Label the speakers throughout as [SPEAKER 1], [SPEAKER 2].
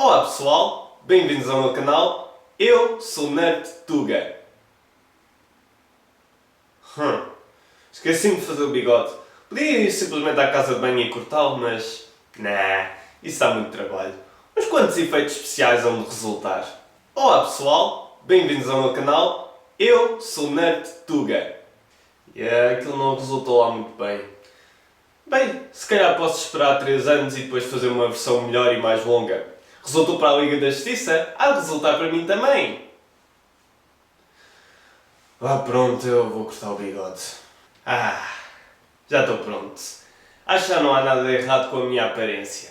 [SPEAKER 1] Olá pessoal, bem-vindos ao meu canal. Eu sou o Nerd Tuga. Esqueci-me de fazer o bigode. Podia ir simplesmente à casa de banho e cortá-lo, mas... isso dá muito trabalho. Uns quantos efeitos especiais vão resultar. Olá pessoal, bem-vindos ao meu canal. Eu sou o Nerd Tuga. Aquilo não resultou lá muito bem. Bem, se calhar posso esperar 3 anos e depois fazer uma versão melhor e mais longa. Resultou para a Liga da Justiça, há de resultar para mim também. Pronto, eu vou cortar o bigode. Já estou pronto. Acho que já não há nada de errado com a minha aparência.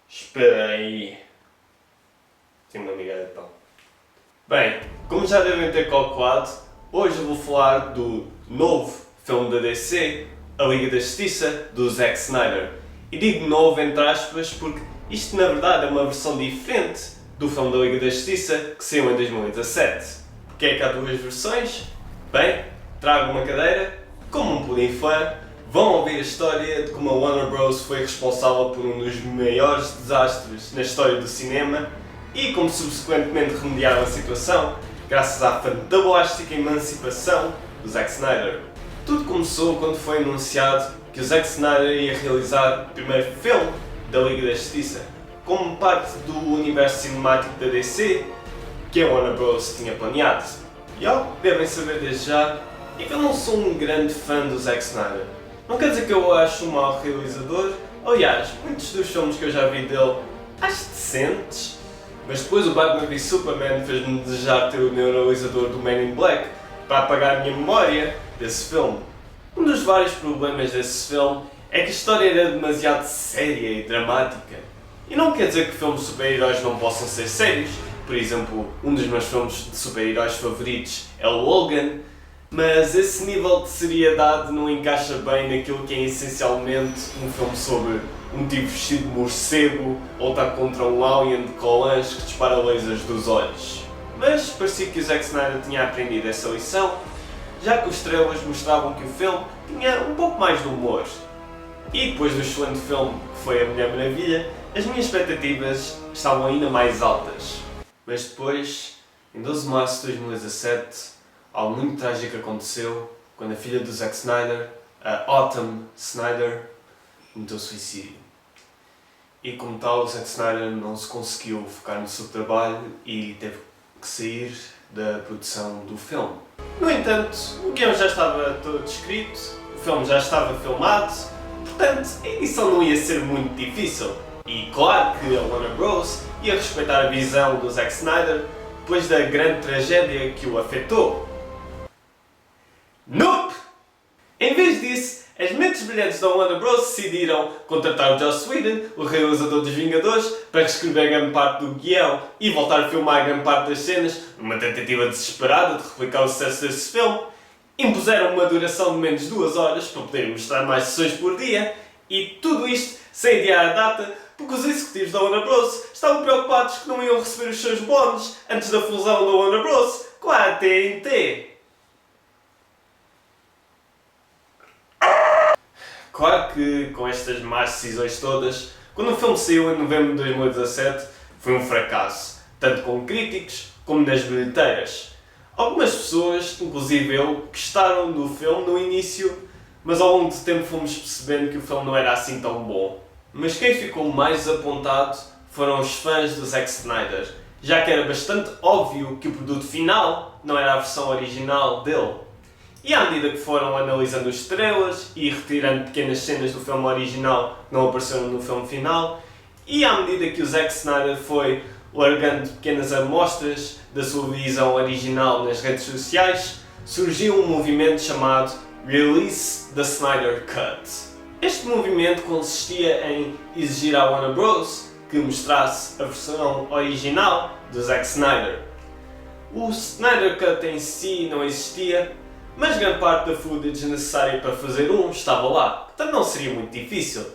[SPEAKER 1] Espera aí. Tenho uma migalha de pão. Bem, como já devem ter calculado, hoje eu vou falar do novo filme da DC, A Liga da Justiça, do Zack Snyder. E digo novo entre aspas porque isto na verdade é uma versão diferente do filme da Liga da Justiça que saiu em 2017. Porque é que há duas versões? Bem, trago uma cadeira, como um pudim fã, vão ouvir a história de como a Warner Bros. Foi responsável por um dos maiores desastres na história do cinema e como subsequentemente remediaram a situação graças à fantástica emancipação do Zack Snyder. Tudo começou quando foi anunciado que o Zack Snyder ia realizar o primeiro filme da Liga da Justiça, como parte do universo cinemático da DC que a Warner Bros. Tinha planeado. E devem saber desde já, é que eu não sou um grande fã do Zack Snyder. Não quer dizer que eu o acho um mau realizador, aliás, muitos dos filmes que eu já vi dele acho decentes, mas depois o Batman v Superman fez-me desejar ter o neuralizador do Man in Black para apagar a minha memória desse filme. Um dos vários problemas desse filme é que a história era demasiado séria e dramática. E não quer dizer que filmes de super-heróis não possam ser sérios. Por exemplo, um dos meus filmes de super-heróis favoritos é o Logan, mas esse nível de seriedade não encaixa bem naquilo que é essencialmente um filme sobre um tipo vestido de morcego ou lutar contra um alien de colãs que dispara lasers dos olhos. Mas parecia que o Zack Snyder tinha aprendido essa lição, já que os estrelas mostravam que o filme tinha um pouco mais de humor. E depois do excelente filme que foi A Mulher Maravilha, as minhas expectativas estavam ainda mais altas. Mas depois, em 12 de março de 2017, algo muito trágico aconteceu quando a filha do Zack Snyder, a Autumn Snyder, cometeu suicídio. E como tal, o Zack Snyder não se conseguiu focar no seu trabalho e teve que sair da produção do filme. No entanto, o guião já estava todo escrito, o filme já estava filmado, portanto a edição não ia ser muito difícil. E claro que a Warner Bros. Ia respeitar a visão do Zack Snyder depois da grande tragédia que o afetou. Nope! Em vez disso, as mentes brilhantes da Warner Bros. Decidiram contratar o Joss Whedon, o realizador dos Vingadores, para reescrever grande parte do guião e voltar a filmar grande parte das cenas, numa tentativa desesperada de replicar o sucesso desse filme. Impuseram uma duração de menos de 2 horas para poderem mostrar mais sessões por dia, e tudo isto sem adiar a data, porque os executivos da Warner Bros. Estavam preocupados que não iam receber os seus bónus antes da fusão da Warner Bros. Com a TNT. Claro que com estas más decisões todas, quando o filme saiu em novembro de 2017, foi um fracasso, tanto com críticos como nas bilheteiras. Algumas pessoas, inclusive eu, gostaram do filme no início, mas ao longo do tempo fomos percebendo que o filme não era assim tão bom. Mas quem ficou mais apontado foram os fãs do Zack Snyder, já que era bastante óbvio que o produto final não era a versão original dele. E à medida que foram analisando as estrelas e retirando pequenas cenas do filme original que não apareceram no filme final, e à medida que o Zack Snyder foi largando pequenas amostras da sua visão original nas redes sociais, surgiu um movimento chamado Release the Snyder Cut. Este movimento consistia em exigir à Warner Bros. Que mostrasse a versão original do Zack Snyder. O Snyder Cut em si não existia, mas grande parte da footage necessária para fazer estava lá, portanto não seria muito difícil.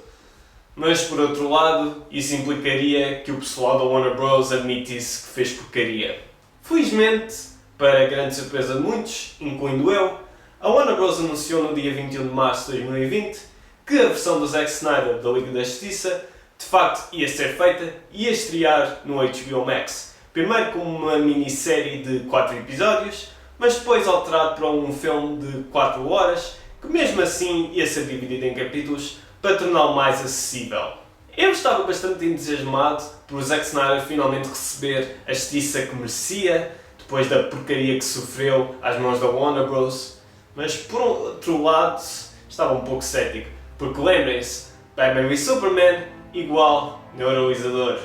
[SPEAKER 1] Mas por outro lado, isso implicaria que o pessoal da Warner Bros. Admitisse que fez porcaria. Felizmente, para a grande surpresa de muitos, incluindo eu, a Warner Bros. Anunciou no dia 21 de março de 2020 que a versão do Zack Snyder da Liga da Justiça de facto ia ser feita e ia estrear no HBO Max. Primeiro como uma minissérie de 4 episódios, mas depois alterado para um filme de 4 horas, que mesmo assim ia ser dividido em capítulos para torná-lo mais acessível. Eu estava bastante entusiasmado por Zack Snyder finalmente receber a justiça que merecia, depois da porcaria que sofreu às mãos da Warner Bros. Mas por outro lado, estava um pouco cético, porque lembrem-se, Batman v Superman igual neuroalizador.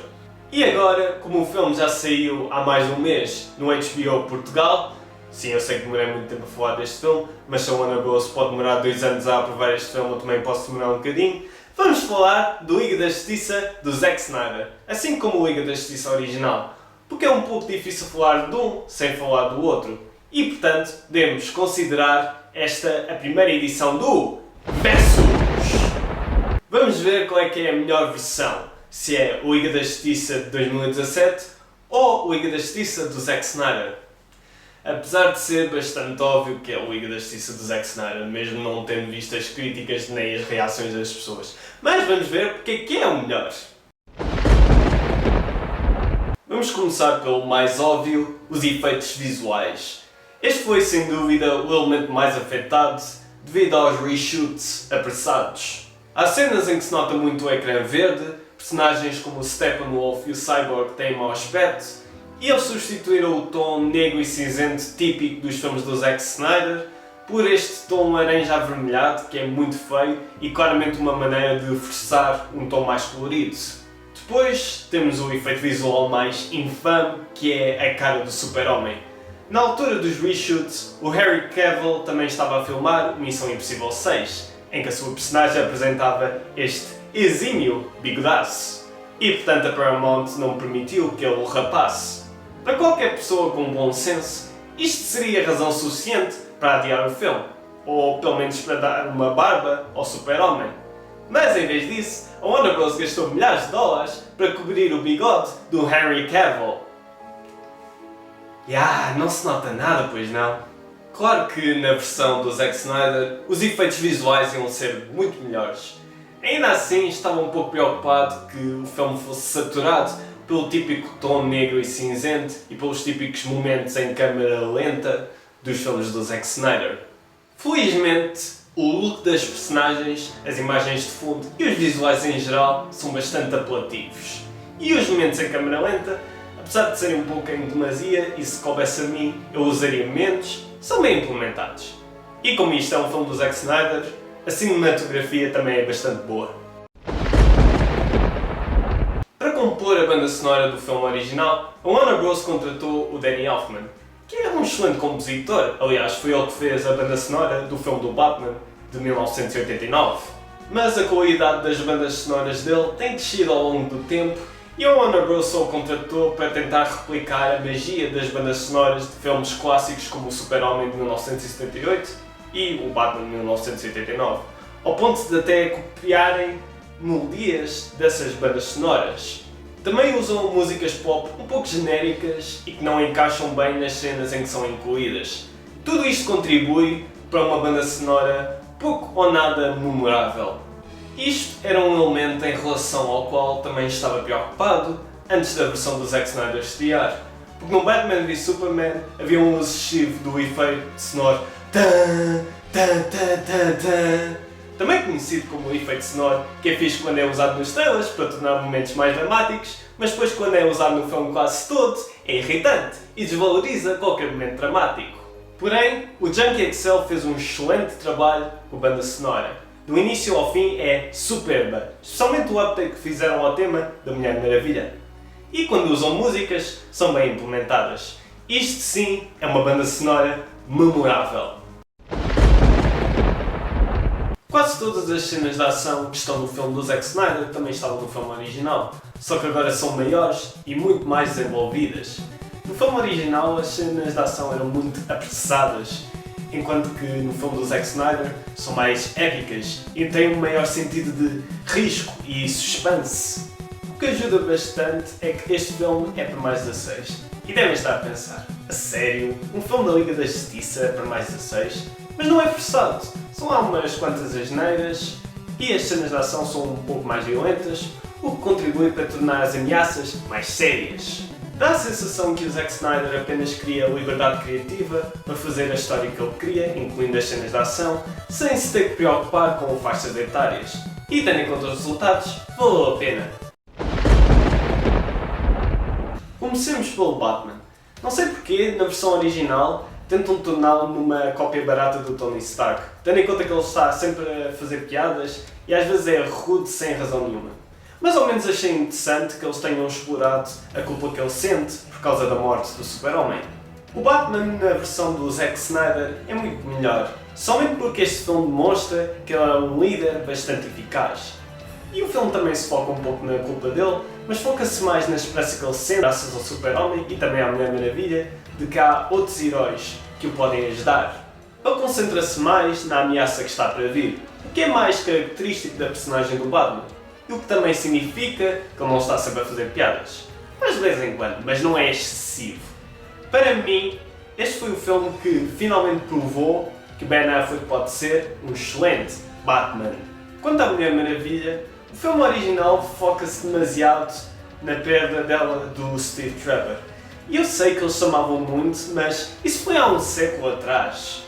[SPEAKER 1] E agora, como o filme já saiu há mais de um mês no HBO Portugal, sim, eu sei que demorei muito tempo a falar deste filme, mas se a Warner Bros. Pode demorar 2 anos a aprovar este filme, eu também posso demorar um bocadinho. Vamos falar do Liga da Justiça do Zack Snyder, assim como o Liga da Justiça original, porque é um pouco difícil falar de um sem falar do outro. E portanto, devemos considerar esta a primeira edição do Versus. Vamos ver qual é que é a melhor versão, se é o Liga da Justiça de 2017 ou o Liga da Justiça do Zack Snyder. Apesar de ser bastante óbvio que é o Liga da Justiça do Zack Snyder, mesmo não tendo visto as críticas nem as reações das pessoas. Mas vamos ver porque é que é o melhor. Vamos começar pelo mais óbvio, os efeitos visuais. Este foi sem dúvida o elemento mais afetado devido aos reshoots apressados. Há cenas em que se nota muito o ecrã verde, personagens como o Steppenwolf e o Cyborg têm mau aspecto, e eles substituíram o tom negro e cinzento típico dos filmes do Zack Snyder por este tom laranja avermelhado, que é muito feio e claramente uma maneira de forçar um tom mais colorido. Depois temos o efeito visual mais infame, que é a cara do Super-Homem. Na altura dos reshoots, o Henry Cavill também estava a filmar Missão Impossível 6, em que a sua personagem apresentava este exímio bigodaço. E portanto a Paramount não permitiu que ele o rapasse. Para qualquer pessoa com bom senso, isto seria razão suficiente para adiar o filme, ou pelo menos para dar uma barba ao Super-Homem. Mas em vez disso, a Warner Bros. Gastou milhares de dólares para cobrir o bigode do Henry Cavill. Não se nota nada, pois não? Claro que na versão do Zack Snyder os efeitos visuais iam ser muito melhores. Ainda assim estava um pouco preocupado que o filme fosse saturado pelo típico tom negro e cinzento e pelos típicos momentos em câmera lenta dos filmes do Zack Snyder. Felizmente, o look das personagens, as imagens de fundo e os visuais em geral são bastante apelativos. E os momentos em câmera lenta, apesar de serem um pouco em demasia e se coubesse a mim eu usaria menos, são bem implementados. E como isto é um filme do Zack Snyder, a cinematografia também é bastante boa. Para compor a banda sonora do filme original, a Warner Bros. Contratou o Danny Elfman, que é um excelente compositor. Aliás, foi ele que fez a banda sonora do filme do Batman, de 1989. Mas a qualidade das bandas sonoras dele tem descido ao longo do tempo e a Warner Bros. Só o contratou para tentar replicar a magia das bandas sonoras de filmes clássicos como o Super-Homem de 1978 e o Batman de 1989, ao ponto de até copiarem melodias dessas bandas sonoras. Também usam músicas pop um pouco genéricas e que não encaixam bem nas cenas em que são incluídas. Tudo isto contribui para uma banda sonora pouco ou nada memorável. Isto era um elemento em relação ao qual também estava preocupado antes da versão do Zack Snyder estrear, porque no Batman v Superman havia um uso excessivo do efeito sonoro tan, tan, tan, tan, tan, também conhecido como o efeito sonoro, que é fixe quando é usado nos trailers para tornar momentos mais dramáticos, mas depois quando é usado no filme quase todo, é irritante e desvaloriza qualquer momento dramático. Porém, o Junkie XL fez um excelente trabalho com a banda sonora. Do início ao fim é superba, especialmente o update que fizeram ao tema da Mulher Maravilha. E quando usam músicas, são bem implementadas. Isto sim é uma banda sonora memorável. Quase todas as cenas de ação que estão no filme do Zack Snyder também estavam no filme original, só que agora são maiores e muito mais desenvolvidas. No filme original as cenas de ação eram muito apressadas, enquanto que no filme do Zack Snyder são mais épicas e têm um maior sentido de risco e suspense. O que ajuda bastante é que este filme é para mais 16. E devem estar a pensar, a sério? Um filme da Liga da Justiça é para mais 16? Mas não é forçado, são lá umas quantas asneiras e as cenas de ação são um pouco mais violentas, o que contribui para tornar as ameaças mais sérias. Dá a sensação que o Zack Snyder apenas queria liberdade criativa para fazer a história que ele queria, incluindo as cenas de ação, sem se ter que preocupar com faixas etárias. E tendo em conta os resultados, valeu a pena. Comecemos pelo Batman. Não sei porquê, na versão original, tentam torná-lo numa cópia barata do Tony Stark, tendo em conta que ele está sempre a fazer piadas e às vezes é rude sem razão nenhuma. Mas ao menos achei interessante que eles tenham explorado a culpa que ele sente por causa da morte do Super-Homem. O Batman na versão do Zack Snyder é muito melhor, somente porque este filme demonstra que ele é um líder bastante eficaz. E o filme também se foca um pouco na culpa dele, mas foca-se mais na esperança que ele sente, graças ao Super-Homem e também à Mulher Maravilha, de que há outros heróis que o podem ajudar. Ele concentra-se mais na ameaça que está para vir, o que é mais característico da personagem do Batman, e o que também significa que ele não está sempre a fazer piadas. Mas de vez em quando, mas não é excessivo. Para mim, este foi o filme que finalmente provou que Ben Affleck pode ser um excelente Batman. Quanto à Mulher Maravilha, o filme original foca-se demasiado na perda dela do Steve Trevor. E eu sei que eles se amavam muito, mas isso foi há um século atrás.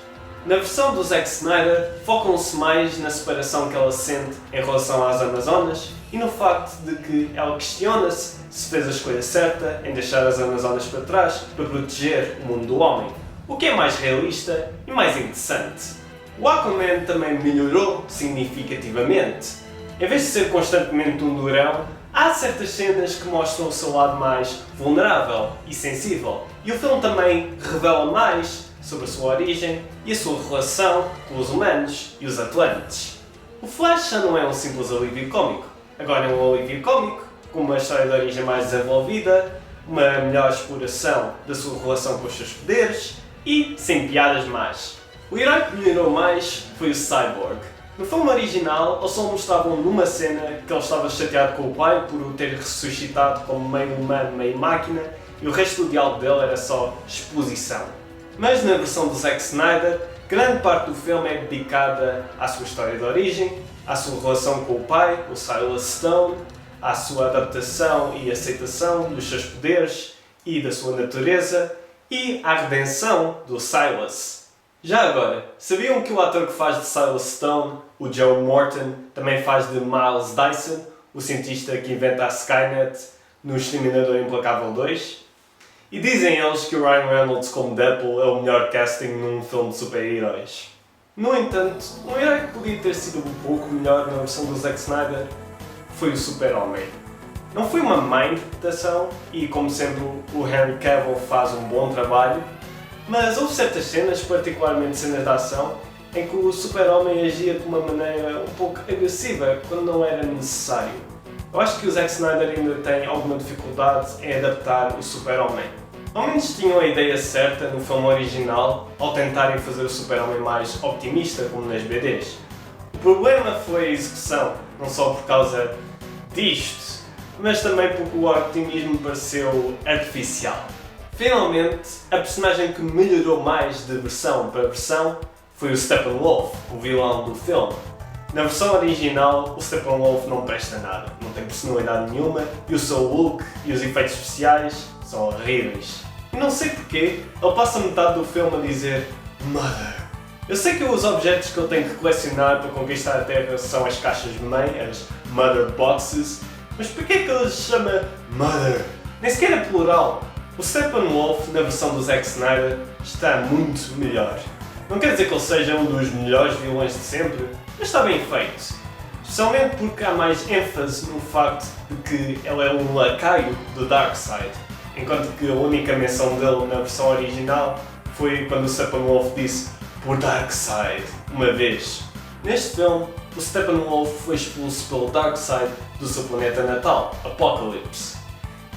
[SPEAKER 1] Na versão do Zack Snyder, focam-se mais na separação que ela sente em relação às Amazonas e no facto de que ela questiona-se se fez a escolha certa em deixar as Amazonas para trás para proteger o mundo do homem, o que é mais realista e mais interessante. O Aquaman também melhorou significativamente. Em vez de ser constantemente um durão, há certas cenas que mostram o seu lado mais vulnerável e sensível, e o filme também revela mais sobre a sua origem e a sua relação com os humanos e os Atlantes. O Flash já não é um simples alívio cómico, agora é um alívio cómico com uma história de origem mais desenvolvida, uma melhor exploração da sua relação com os seus poderes e sem piadas más. O herói que melhorou mais foi o Cyborg. No filme original, eles só mostravam numa cena que ele estava chateado com o pai por o ter ressuscitado como meio humano, meio máquina, e o resto do diálogo dele era só exposição. Mas na versão do Zack Snyder, grande parte do filme é dedicada à sua história de origem, à sua relação com o pai, o Silas Stone, à sua adaptação e aceitação dos seus poderes e da sua natureza, e à redenção do Silas. Já agora, sabiam que o ator que faz de Silas Stone, o Joe Morton, também faz de Miles Dyson, o cientista que inventa a Skynet no Exterminador Implacável 2? E dizem eles que o Ryan Reynolds como Deadpool é o melhor casting num filme de super-heróis. No entanto, um herói que podia ter sido um pouco melhor na versão do Zack Snyder foi o Super-Homem. Não foi uma má interpretação e, como sempre, o Henry Cavill faz um bom trabalho, mas houve certas cenas, particularmente cenas de ação, em que o Super-Homem agia de uma maneira um pouco agressiva quando não era necessário. Eu acho que o Zack Snyder ainda tem alguma dificuldade em adaptar o Super-Homem. Ao menos tinham a ideia certa no filme original ao tentarem fazer o Super-Homem mais optimista, como nas BDs. O problema foi a execução, não só por causa disto, mas também porque o otimismo pareceu artificial. Finalmente, a personagem que melhorou mais de versão para versão foi o Steppenwolf, o vilão do filme. Na versão original, o Steppenwolf não presta nada, não tem personalidade nenhuma e o seu look e os efeitos especiais são horríveis. E não sei porquê, ele passa metade do filme a dizer Mother. Eu sei que os objetos que ele tem que colecionar para conquistar a Terra são as caixas de mãe, as Mother Boxes, mas porquê é que ele se chama Mother? Nem sequer é plural. O Steppenwolf, na versão do Zack Snyder, está muito melhor. Não quer dizer que ele seja um dos melhores vilões de sempre, mas está bem feito. Especialmente porque há mais ênfase no facto de que ele é um lacaio do Darkseid, enquanto que a única menção dele na versão original foi quando o Steppenwolf disse por Darkseid uma vez. Neste filme, o Steppenwolf foi expulso pelo Darkseid do seu planeta natal, Apokolips.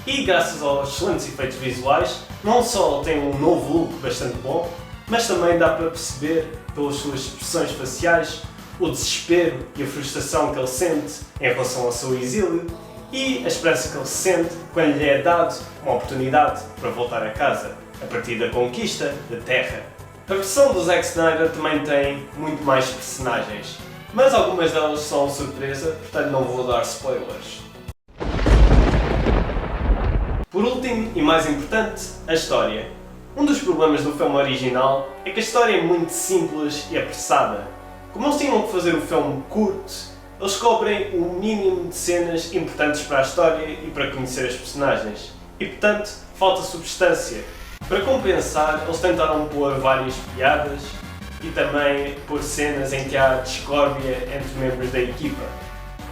[SPEAKER 1] E graças aos excelentes efeitos visuais, não só ele tem um novo look bastante bom, mas também dá para perceber pelas suas expressões faciais o desespero e a frustração que ele sente em relação ao seu exílio e a esperança que ele sente quando lhe é dado uma oportunidade para voltar a casa, a partir da conquista da Terra. A versão do Zack Snyder também tem muito mais personagens, mas algumas delas são surpresa, portanto não vou dar spoilers. Por último e mais importante, a história. Um dos problemas do filme original é que a história é muito simples e apressada. Como eles tinham que fazer o filme curto, eles cobrem o mínimo de cenas importantes para a história e para conhecer as personagens. E portanto, falta substância. Para compensar, eles tentaram pôr várias piadas e também pôr cenas em que há discórdia entre membros da equipa.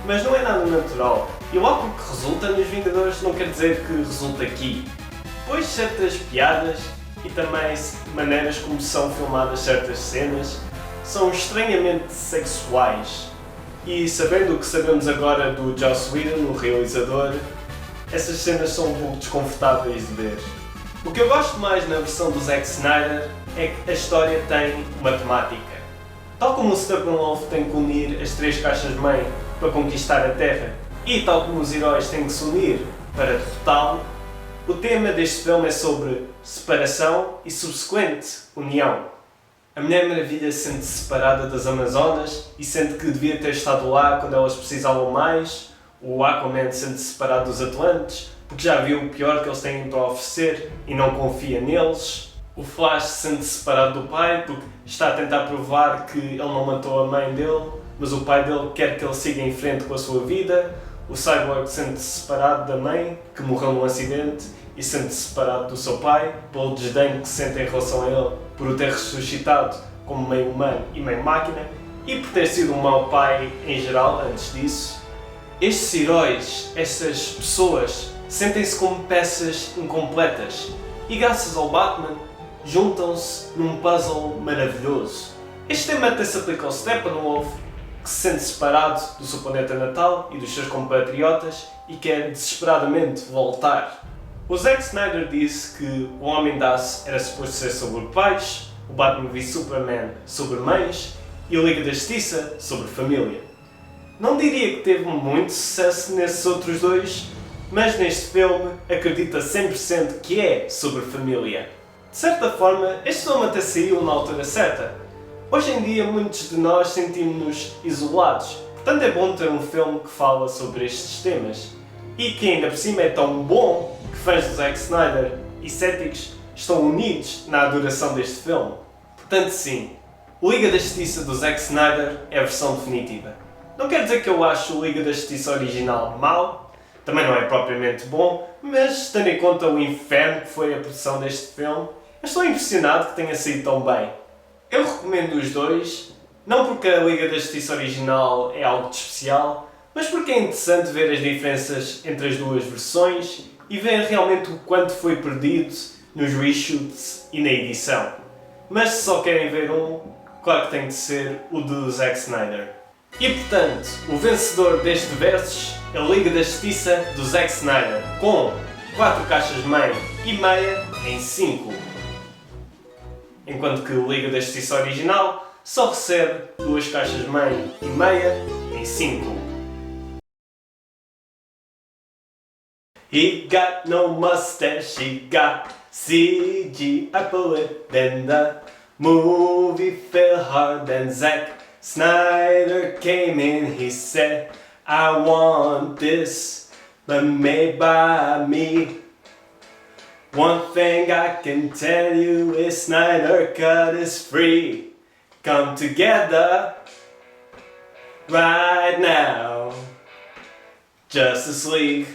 [SPEAKER 1] Mas não é nada natural. E logo que resulta nos Vingadores não quer dizer que resulta aqui. Pois certas piadas e também maneiras como são filmadas certas cenas são estranhamente sexuais. E sabendo o que sabemos agora do Joss Whedon, o realizador, essas cenas são um pouco desconfortáveis de ver. O que eu gosto mais na versão do Zack Snyder é que a história tem uma temática. Tal como o Steppenwolf tem que unir as 3 caixas-mãe para conquistar a Terra e tal como os heróis têm que se unir para derrotá-lo, o tema deste filme é sobre separação e subsequente união. A Mulher Maravilha sente-se separada das Amazonas e sente que devia ter estado lá quando elas precisavam mais. O Aquaman sente-se separado dos Atlantes porque já viu o pior que eles têm para oferecer e não confia neles. O Flash sente-se separado do pai porque está a tentar provar que ele não matou a mãe dele, mas o pai dele quer que ele siga em frente com a sua vida. O Cyborg sente-se separado da mãe, que morreu num acidente, e sente-se separado do seu pai, pelo desdém que sente em relação a ele por o ter ressuscitado como meio humano e meio máquina, e por ter sido um mau pai em geral antes disso. Estes heróis, estas pessoas, sentem-se como peças incompletas, e graças ao Batman, juntam-se num puzzle maravilhoso. Este tema até se aplica ao Steppenwolf, que se sente separado do seu planeta natal e dos seus compatriotas e quer desesperadamente voltar. O Zack Snyder disse que o Homem de Aço era suposto ser sobre pais, o Batman v Superman sobre mães e o Liga da Justiça sobre família. Não diria que teve muito sucesso nesses outros dois, mas neste filme acredita 100% que é sobre família. De certa forma, este filme até saiu na altura certa. Hoje em dia muitos de nós sentimos-nos isolados, portanto é bom ter um filme que fala sobre estes temas. E que ainda por cima é tão bom que fãs do Zack Snyder e céticos estão unidos na adoração deste filme. Portanto sim, o Liga da Justiça do Zack Snyder é a versão definitiva. Não quer dizer que eu acho o Liga da Justiça original mau, também não é propriamente bom, mas tendo em conta o inferno que foi a produção deste filme, eu estou impressionado que tenha saído tão bem. Eu recomendo os dois, não porque a Liga da Justiça original é algo de especial, mas porque é interessante ver as diferenças entre as duas versões e ver realmente o quanto foi perdido nos reshoots e na edição. Mas se só querem ver um, claro que tem de ser o do Zack Snyder. E portanto, o vencedor deste versus é a Liga da Justiça do Zack Snyder, com 4 caixas-mãe e meia em 5. Enquanto que o Liga da Justiça original só recebe 2 caixas-mãe e meia em 5. He got no mustache, he got CGI bullet. Then the movie fell hard, then Zack Snyder came in, he said, I want this, but made by me. One thing I can tell you is Snyder Cut is free. Come together right now. Justice League.